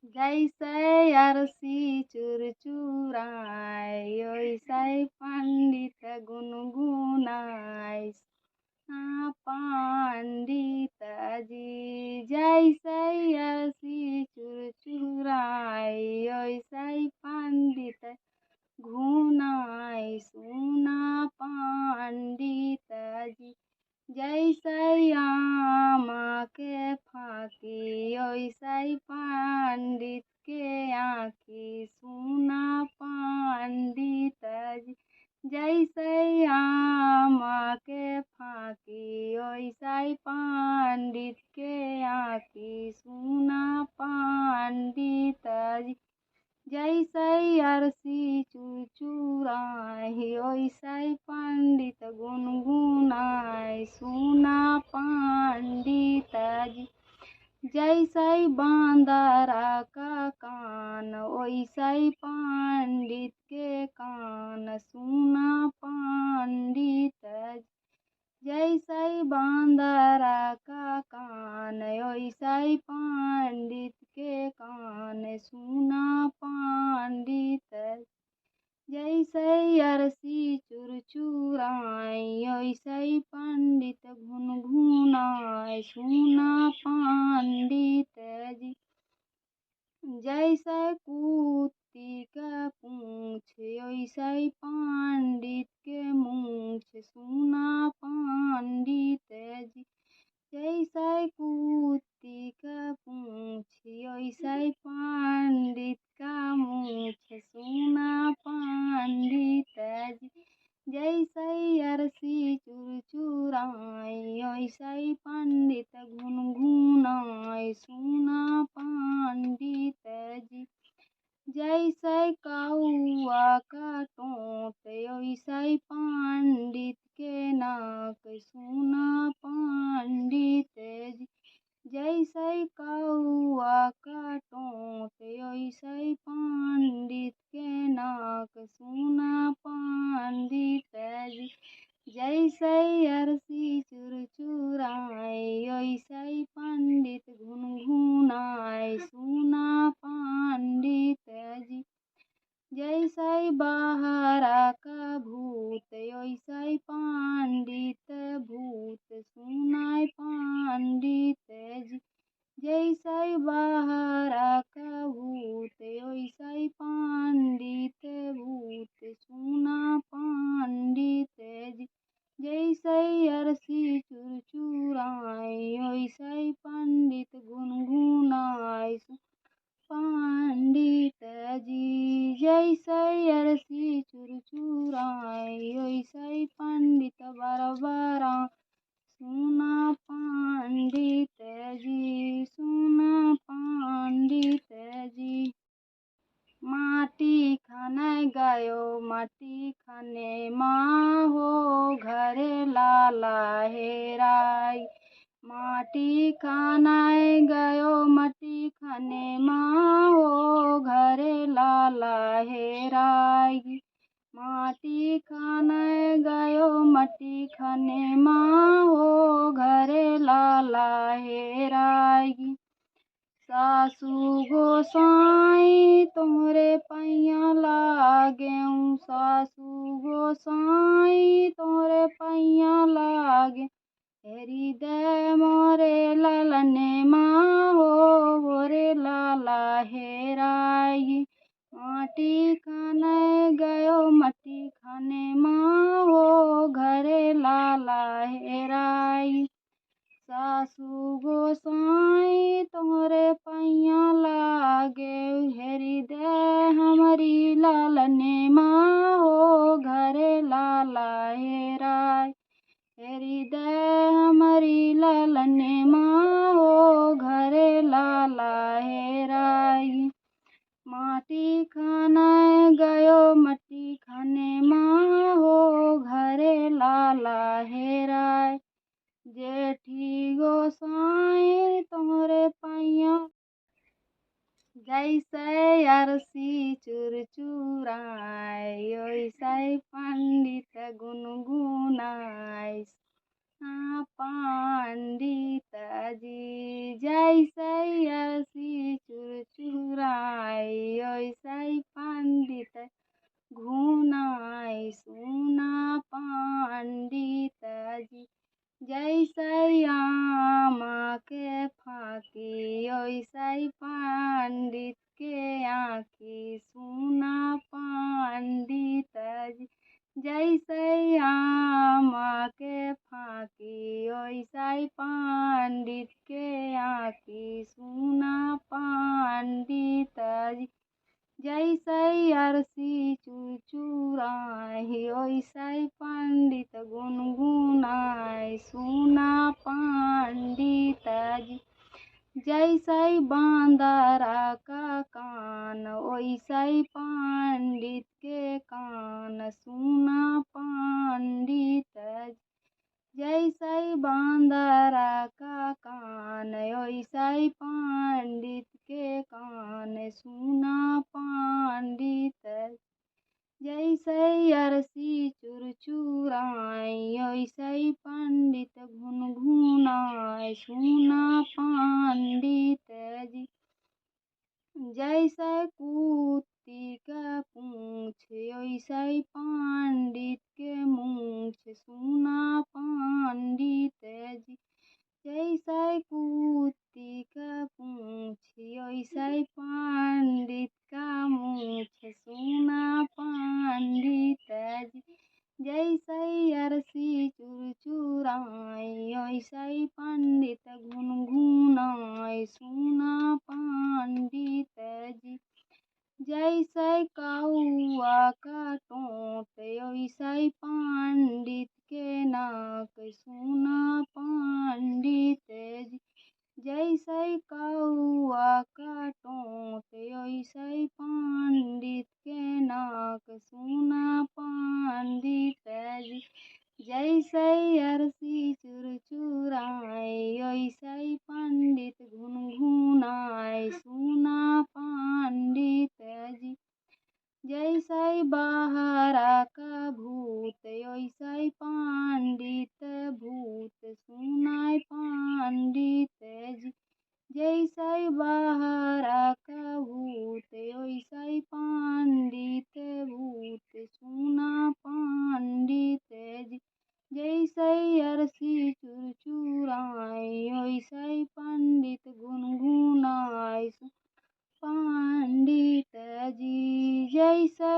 जैसे अरसी चुरचुराय ओइसै पंडित गुनगुनाय। हाँ पंडित जी जैसे अरसी चुरचुराय ओइसै पंडित घुनाय। सुना पंडित जी जैसे आम के फाकी ओइसै पंडित के आँखी। सुना पंडित जी जैसे आम के फाकी ओइसै पंडित के आँखी। सुना पंडित जी जैसे अरसी चुरचुराय ओइसै पंडित गुनगुनाय। सुना पंडित जी जैसे बांदरा का कान ओइसै पंडित के कान। सुना पंडित जी जैसे बांदरा का कान ओइसै पंडित के कान। सुना पंडित जैसे अरसी चुरचुराय ओइसै पंडित घुनघुनाय। सुना पंडित जी जैसे कुत्ती का पूँछ ओइसै पंडित के मूँछ। सुना पंडित जी जैसे कुत्ती का पूँछ ओइसै पंडित का मूँछ। सुना पंडित जी जैसे अरसी चुरचुराय ओइसै पंडित घुनघुनाय। सुना पंडित जी जैसे कौआ का टोँट ओइसै पंडित के नाक। सुना पंडित जी जैसे कौआ का टोँट ओइसै पंडित के नाक। सुना पंडित जी जैसे अरसी चुरचुराय ओइसै पंडित घुनघुनाय। सुना पंडित जी जैसे बहरा का भूत ओइसै पंडित भूत। सुनाय पंडित जी जैसे बहरा का भूत ओइसै पंडित भूत। सुना पंडित जी जैसे अरसी चुरचुराय ओइसै पंडित गुनगुनाय। पंडित जी जैसे अरसी चुरचुराय ओइसै पंडित बरबराय। सुना पंडित जी सुना पंडित जी माटी खाने गयो माटी खाने माँ हो घरे लाला हेराय। माटी खाने गयो माटी खाने माँ हो घरे लाला हेराय। माटी खाने गयो माटी खाने माँ हो घरे लाला हेराय। सासू गोसाई तोहरे पैया लागेऊ। सासू गोसाई तोहरे पैया लागे हेरी दे मोरे लालने माँ हो मोरे लाला हेराय। माटी खाने गयो माटी खाने माँ हो घरे लाला हेराय। सासू गोसाई तोहरे पैया लागे हेरी दे हमारी लालने माँ हो घरे लाला हेराय। हेरी दे हमारी लालने माँ हो घरे लाला हेराय। माटी खाने गयो माटी खाने माँ हो घरे लाला हेराय। जेठी गोसाई तोहरे पैया जैसे अरसी चुरचुराय ओइसै पंडित गुनगुनाय। हाँ पंडित जी जैसे अरसी चुरचुराय। ओइसै पंडित के आँखी सुना पंडित जी। जैसे आमा के फाँकी ओइसै पंडित के आँखी सुना पंडित जी। जैसे अरसी चुरचुराए ओइसै पंडित गुनगुनाए सुना पंडित जी। जैसे बांदरा का कान ओइसै पंडित के कान सुना पंडित जी। जैसे बांदरा का कान ओइसै पंडित के कान सुना पंडित जी। जैसे अरसी चुरचुराए ओइसै पंडित गुनगुनाए सुना पंडित जी। जैसे कुत्ती का पूँछ ओइसै पंडित के मूँछ सुना पंडित जी। जैसे कुत्ती का पूँछ ओइसै पंडित का मूँछ सुना पंडित जी। जैसे अरसी चुरचुराए ओइसै पंडित गुनगुनाए सुना पंडित जी। जैसे कौआ का टोँट ओइसै पंडित के नाक सुना पंडित जी। जैसे कौआ का टोँट ओइसै पंडित के नाक सुना पंडित जी। जैसे अरसी चुरचुराए ओइसै पंडित गुनगुनाए सुना पंडित जी। जैसे बहरा का भूत ओइसै पंडित भूत सुनाए पंडित जी। जैसे बहरा का भूत ओइसै पंडित भूत सुना पंडित जी। जैसे अरसी चुरचुराए ओइसै पंडित गुनगुनाए पंडित जी। जैसे